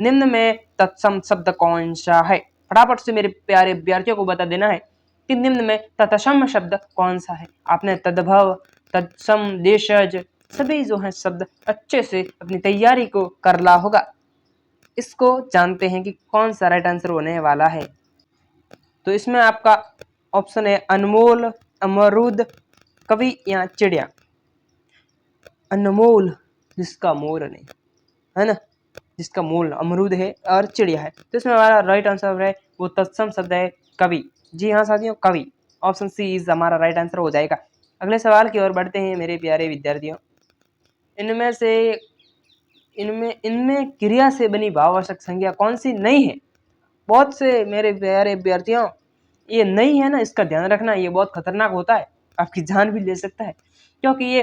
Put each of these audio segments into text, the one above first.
निम्न में तत्सम शब्द कौन सा है? फटाफट से मेरे प्यारे विद्यार्थियों को बता देना है कि निम्न में तत्सम शब्द कौन सा है। आपने तद्भव, तत्सम, देशज सभी जो है शब्द अच्छे से अपनी तैयारी को कर ला होगा। इसको जानते हैं कि कौन सा राइट आंसर होने वाला है। तो इसमें आपका ऑप्शन है अनमोल, अमरूद, कवि या चिड़िया। अनमोल जिसका मोल नहीं, है ना, जिसका मूल अमरूद है और चिड़िया है। तो इसमें हमारा राइट आंसर है वो तत्सम शब्द है कवि। जी हाँ साथियों, कवि। ऑप्शन सी इज हमारा राइट आंसर हो जाएगा। अगले सवाल की ओर बढ़ते हैं मेरे प्यारे विद्यार्थियों। इनमें क्रिया से बनी भाववाचक संज्ञा कौन सी नहीं है? बहुत से मेरे प्यारे विद्यार्थियों ये नहीं है ना, इसका ध्यान रखना, ये बहुत खतरनाक होता है, आपकी जान भी ले सकता है। क्योंकि ये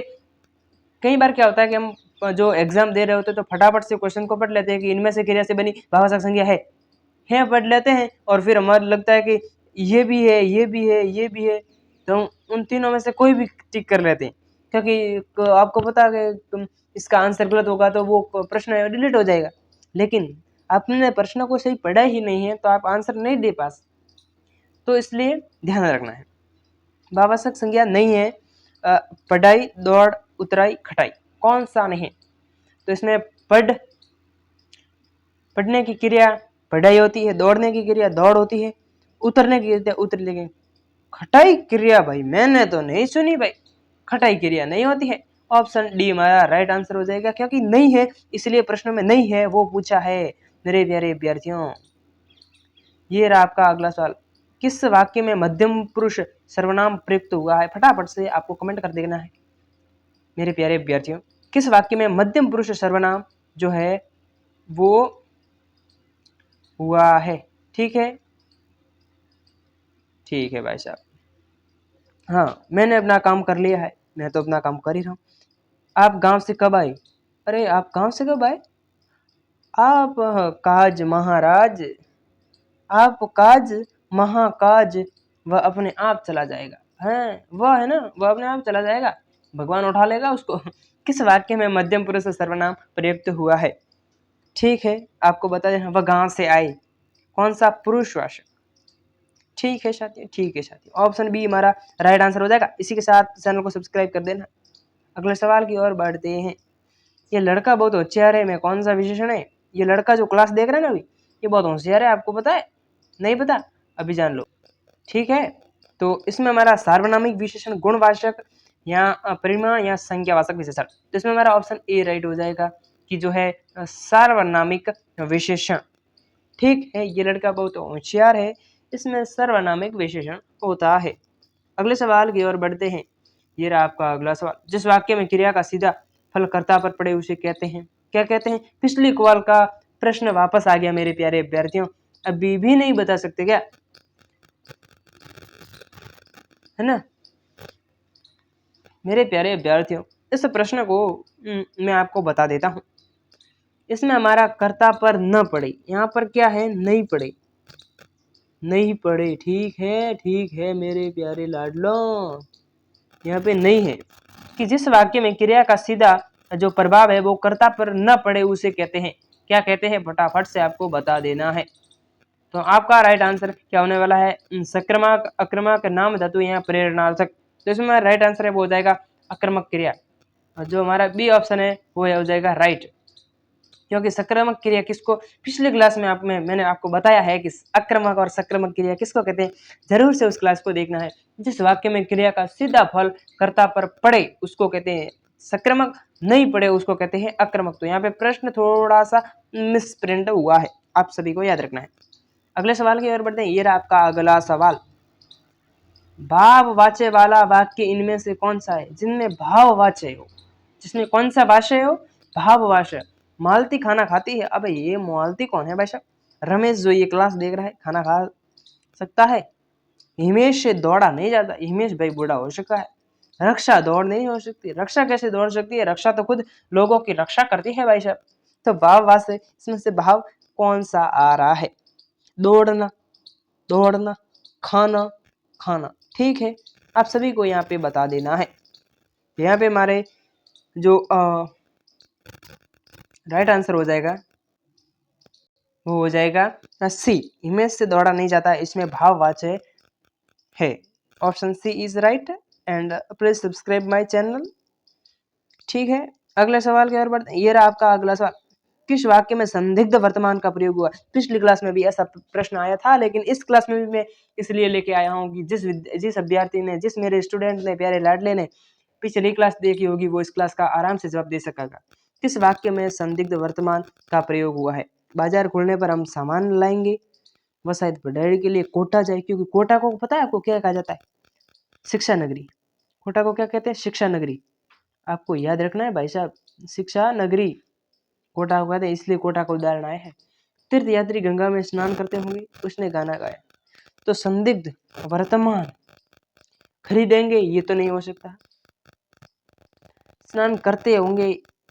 कई बार क्या होता है कि हम जो एग्जाम दे रहे होते हैं तो फटाफट से क्वेश्चन को पढ़ लेते हैं कि इनमें से क्रिया से बनी भाववाचक संज्ञा है पढ़ लेते हैं, और फिर हमारा लगता है कि ये भी है, ये भी है, ये भी है, तो उन तीनों में से कोई भी टिक कर लेते हैं। क्योंकि आपको पता है कि इसका आंसर गलत होगा तो वो प्रश्न डिलीट हो जाएगा। लेकिन आपने प्रश्न को सही पढ़ा ही नहीं है तो आप आंसर नहीं दे पास, तो इसलिए ध्यान रखना है। भाववाचक संज्ञा नहीं है पढ़ाई, दौड़, उतराई, खटाई, कौन सा नहीं? तो इसमें पढ़ने की क्रिया पढ़ाई होती है, दौड़ने की क्रिया दौड़ होती है, उतरने की क्रिया उतर, लेकिन खटाई क्रिया भाई मैंने तो नहीं सुनी भाई, खटाई क्रिया नहीं होती है। ऑप्शन डी हमारा राइट आंसर हो जाएगा, क्योंकि नहीं है इसलिए प्रश्न में नहीं है वो पूछा है मेरे प्यारे विद्यार्थियों। ये रहा आपका अगला सवाल। किस वाक्य में मध्यम पुरुष सर्वनाम प्रयुक्त हुआ है? फटाफट से आपको कमेंट कर देना है मेरे प्यारे विद्यार्थियों। किस वाक्य में मध्यम पुरुष सर्वनाम जो है वो हुआ है? ठीक है, ठीक है भाई साहब। हाँ, मैंने अपना काम कर लिया है, मैं तो अपना काम कर ही रहा हूँ। आप गांव से कब आए? अरे आप गांव से कब आए? आप काज महाराज, आप काज महाकाज वह अपने आप चला जाएगा। हैं वह है ना, वह अपने आप चला जाएगा, भगवान उठा लेगा उसको। किस वाक्य में मध्यम पुरुष सर्वनाम प्रयुक्त हुआ है? ठीक है, आपको बता दें वह गांव से आए, कौन सा पुरुषवाचक? ठीक है साथियों, ठीक है साथियों, ऑप्शन बी हमारा राइट आंसर हो जाएगा। इसी के साथ चैनल को सब्सक्राइब कर देना। अगले सवाल की ओर बढ़ते हैं। ये लड़का बहुत होशियार है में कौन सा विशेषण है? ये लड़का जो क्लास देख रहा है ना अभी, ये बहुत होशियार है, आपको पता है? नहीं पता? अभी जान लो। ठीक है, तो इसमें हमारा सार्वनामिक विशेषण गुणवाचक या परिमाण या संख्यावाचक विशेषण, तो इसमें हमारा ऑप्शन ए राइट हो जाएगा कि जो है सार्वनामिक विशेषण। ठीक है, ये लड़का बहुत होशियार है, इसमें सर्वनामिक विशेषण होता है। अगले सवाल की ओर बढ़ते हैं। ये रहा आपका अगला सवाल। जिस वाक्य में क्रिया का सीधा फल कर्ता पर पड़े उसे कहते हैं, क्या कहते हैं? पिछली कॉल का प्रश्न वापस आ गया मेरे प्यारे विद्यार्थियों, अभी भी नहीं बता सकते क्या? है ना मेरे प्यारे विद्यार्थियों, इस प्रश्न को मैं आपको बता देता हूं। इसमें हमारा कर्ता पर न पड़े, यहाँ पर क्या है? नहीं पड़े, नहीं पड़े। ठीक है मेरे प्यारे लाडलों, यहाँ पे नहीं है कि जिस वाक्य में क्रिया का सीधा जो प्रभाव है वो कर्ता पर न पड़े उसे कहते हैं, क्या कहते हैं? फटाफट से आपको बता देना है। तो आपका राइट आंसर क्या होने वाला है? सक्रमक, अक्रमक, नाम धातु या प्रेरणार्थक। तो इसमें राइट आंसर है वो हो जाएगा अक्रमक क्रिया, और जो हमारा बी ऑप्शन है वो हो जाएगा राइट। क्योंकि सक्रमक क्रिया किसको, पिछले क्लास में मैंने आपको बताया है कि आक्रामक और सक्रमक क्रिया किसको कहते हैं, जरूर से उस क्लास को देखना है। जिस वाक्य में क्रिया का सीधा फल कर्ता पर पड़े उसको कहते हैं सक्रमक, नहीं पड़े उसको कहते हैं आक्रामक। तो यहाँ पे प्रश्न थोड़ा सा मिसप्रिंट हुआ है, आप सभी को याद रखना है। अगले सवाल की ओर बढ़ते हैं। ये रहा आपका अगला सवाल। भाववाच्य वाला वाक्य इनमें से कौन सा है जिनमें भाववाच्य हो? जिसमें कौन सा वाच्य हो? भाववाच्य। मालती खाना खाती है। अबे ये मालती कौन है भाई साहब? रमेश जो ये क्लास देख रहा है खाना खा सकता है। हिमेश से दौड़ा नहीं जाता, हिमेश भाई बूढ़ा हो चुका है। रक्षा दौड़ नहीं हो सकती, रक्षा कैसे दौड़ सकती है? रक्षा तो खुद लोगों की रक्षा करती है भाई साहब। तो भाववाच्य इसमें से भाव कौन सा आ रहा है? दौड़ना, दौड़ना, खाना, खाना। ठीक है, आप सभी को यहाँ पे बता देना है। यहाँ पे हमारे जो राइट आंसर हो जाएगा वो हो जाएगा सी, इमेज से दौड़ा नहीं जाता, इसमें भाववाचक है। Option C is right and please subscribe my channel. ठीक है, अगले सवाल की ओर बढ़ते हैं। ये रहा आपका अगला सवाल। किस वाक्य में संदिग्ध वर्तमान का प्रयोग हुआ? पिछली क्लास में भी ऐसा प्रश्न आया था, लेकिन इस क्लास में भी मैं इसलिए लेके आया हूँ कि जिस अभ्यर्थी ने, जिस मेरे स्टूडेंट ने, प्यारे लाडले ने पिछली क्लास देखी होगी, वो इस क्लास का आराम से जवाब दे सकेगा। किस वाक्य में संदिग्ध वर्तमान का प्रयोग हुआ है? बाजार खुलने पर हम सामान लाएंगे, वह शायद पढ़ाई के लिए कोटा जाए, क्योंकि कोटा को पता है आपको क्या कहा जाता है? शिक्षा नगरी। कोटा को क्या कहते हैं? शिक्षा नगरी। आपको याद रखना है भाई साहब, शिक्षा नगरी कोटा को कहते हैं, इसलिए कोटा का उदाहरण आया है। तीर्थ यात्री गंगा में स्नान करते होंगे, उसने गाना गाया। तो संदिग्ध वर्तमान खरीदेंगे, ये तो नहीं हो सकता। स्नान करते होंगे,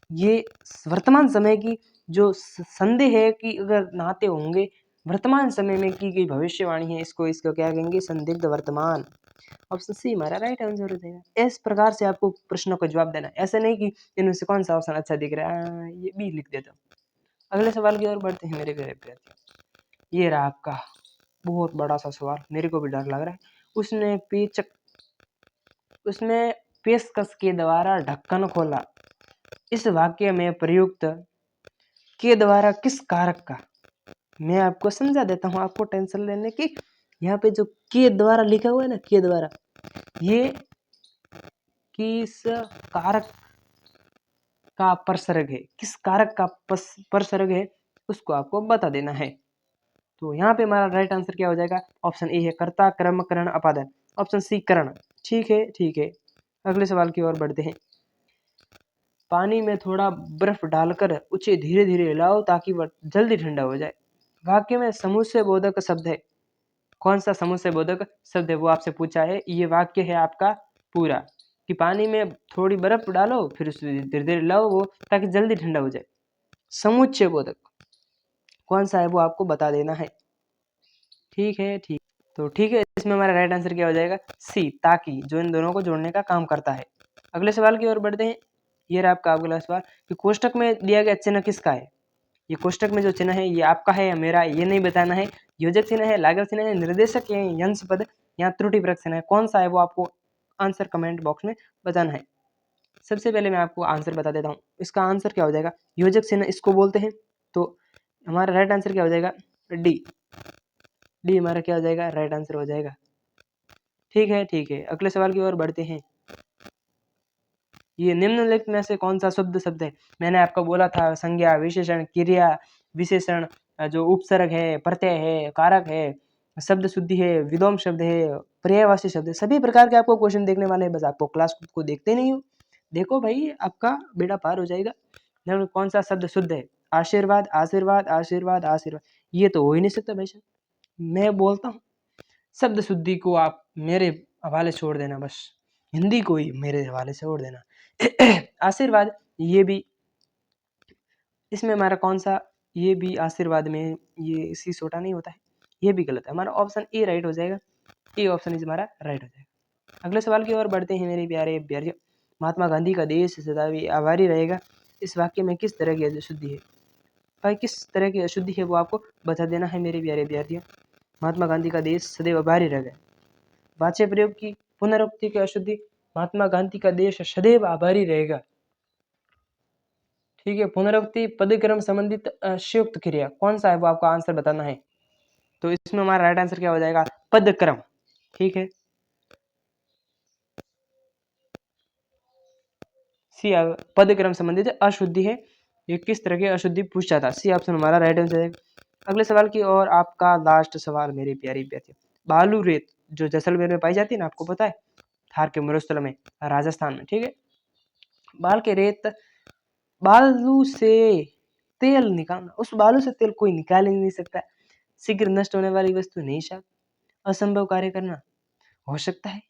ये वर्तमान समय की जो संदेह है कि अगर नहाते होंगे, वर्तमान समय में की गई भविष्यवाणी है, इसको क्या कहेंगे? संदिग्ध वर्तमान। ऑप्शन सी हमारा राइट आंसर हो जाएगा। इस प्रकार से आपको प्रश्नों का जवाब देना है, ऐसे नहीं कि इनमें से कौन सा ऑप्शन अच्छा दिख रहा है, ये भी लिख देता हूँ। अगले सवाल की ओर बढ़ते हैं मेरे प्यारे विद्यार्थी। ये रहा आपका बहुत बड़ा सा सवाल, मेरे को भी डर लग रहा है। उसने पेशकश के द्वारा ढक्कन खोला, इस वाक्य में प्रयुक्त के द्वारा किस कारक का? मैं आपको समझा देता हूँ, आपको टेंशन लेने की। यहाँ पे जो के द्वारा लिखा हुआ है ना, के द्वारा, ये किस कारक का परसर्ग है, किस कारक का परसर्ग है, उसको आपको बता देना है। तो यहाँ पे हमारा राइट आंसर क्या हो जाएगा? ऑप्शन ए है कर्ता कर्म करण अपादन। ऑप्शन सी करण। ठीक है, ठीक है। अगले सवाल की ओर बढ़ते हैं। पानी में थोड़ा बर्फ डालकर उसे धीरे धीरे हिलाओ ताकि वह जल्दी ठंडा हो जाए। वाक्य में समुच्चय बोधक शब्द है, कौन सा समुच्चय बोधक शब्द है वो आपसे पूछा है। ये वाक्य है आपका पूरा कि पानी में थोड़ी बर्फ डालो, फिर उसे धीरे धीरे हिलाओ वो ताकि जल्दी ठंडा हो जाए। समुच्चय बोधक कौन सा है वो आपको बता देना है। ठीक है, ठीक। तो ठीक है, इसमें हमारा राइट आंसर क्या हो जाएगा? सी, ताकि, जो इन दोनों को जोड़ने का काम करता है। अगले सवाल की ओर बढ़ते हैं। ये रहा आपका अगला सवाल कि कोष्टक में दिया गया चिन्ह किसका है? ये कोष्टक में जो चिन्ह है ये आपका है या मेरा, ये नहीं बताना है। योजक चिन्ह है, लागव चिन्ह है, निर्देशक है, यंश पद या त्रुटि परक चिन्ह है, कौन सा है वो आपको आंसर कमेंट बॉक्स में बताना है। सबसे पहले मैं आपको आंसर बता देता हूँ। इसका आंसर क्या हो जाएगा? योजक चिन्ह इसको बोलते हैं। तो हमारा राइट आंसर क्या हो जाएगा? डी। डी हमारा क्या हो जाएगा? राइट आंसर हो जाएगा। ठीक है, ठीक है। अगले सवाल की ओर बढ़ते हैं। ये निम्नलिखित में से कौन सा शब्द है? मैंने आपको बोला था संज्ञा, विशेषण, क्रिया विशेषण, जो उपसर्ग है, प्रत्यय है, कारक है, शब्द शुद्धि है, विलोम शब्द है, पर्यायवाची शब्द है, सभी प्रकार के आपको क्वेश्चन देखने वाले हैं। बस आपको क्लास को देखते नहीं हो, देखो भाई आपका बेड़ा पार हो जाएगा। कौन सा शब्द शुद्ध है? आशीर्वाद, आशीर्वाद, आशीर्वाद, आशीर्वाद, ये तो हो ही नहीं सकता भाई साहब। मैं बोलता हूँ शब्द शुद्धि को आप मेरे हवाले छोड़ देना, बस हिंदी को ही मेरे हवाले छोड़ देना। आशीर्वाद, ये भी, इसमें हमारा कौन सा, ये भी आशीर्वाद में ये इसी छोटा नहीं होता है, ये भी गलत है। हमारा ऑप्शन ए राइट हो जाएगा। ए ऑप्शन इज हमारा राइट हो जाएगा। अगले सवाल की ओर बढ़ते हैं मेरे प्यारे विद्यार्थियों। महात्मा गांधी का देश सदा भी आभारी रहेगा, इस वाक्य में किस तरह की अशुद्धि है? भाई किस तरह की अशुद्धि है वो आपको बता देना है मेरे प्यारे विद्यार्थियों। महात्मा गांधी का देश सदैव आभारी रहेगा, वाच्य प्रयोग की पुनरुक्ति की अशुद्धि, महात्मा गांधी का देश सदैव आभारी रहेगा। ठीक है, पुनरुक्ति पदक्रम संबंधित संयुक्त क्रिया, कौन सा है वो आपको आंसर बताना है। तो इसमें हमारा राइट आंसर क्या हो जाएगा? पदक्रम। ठीक है, सी पदक्रम संबंधित अशुद्धि है। ये किस तरह की अशुद्धि पूछा था, सी ऑप्शन हमारा राइट आंसर है। अगले सवाल की और आपका लास्ट सवाल मेरे प्यारी विद्यार्थियों। बालू रेत जो जैसलमेर में पाई जाती है ना, आपको पता है, थार के मरुस्थल में, राजस्थान में। ठीक है, बालू से तेल निकालना, उस बालू से तेल कोई निकाल ही नहीं सकता। शीघ्र नष्ट होने वाली वस्तु नहीं साहब, असंभव कार्य करना हो सकता है,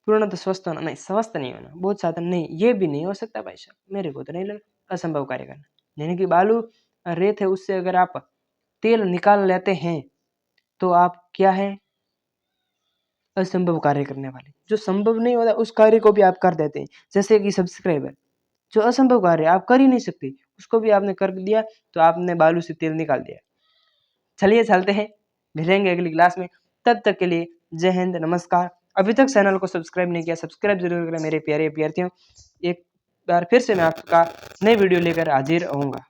पूर्णतः स्वस्थ होना नहीं, स्वस्थ नहीं होना, बहुत साधन नहीं, ये भी नहीं हो सकता भाई साहब, मेरे को तो नहीं लगा। असंभव कार्य करना यानी कि बालू रेत है, उससे अगर आप तेल निकाल लेते हैं तो आप क्या है? असंभव कार्य करने वाले। जो संभव नहीं होता उस कार्य को भी आप कर देते हैं, जैसे कि सब्सक्राइबर, जो असंभव कार्य आप कर ही नहीं सकते उसको भी आपने कर दिया, तो आपने बालू से तेल निकाल दिया। चलिए चलते हैं, मिलेंगे अगली क्लास में। तब तक के लिए जय हिंद, नमस्कार। अभी तक चैनल को सब्सक्राइब नहीं किया, सब्सक्राइब जरूर करें मेरे प्यारे अभ्यर्थियों। एक बार फिर से मैं आपका नई वीडियो लेकर हाजिर होऊंगा।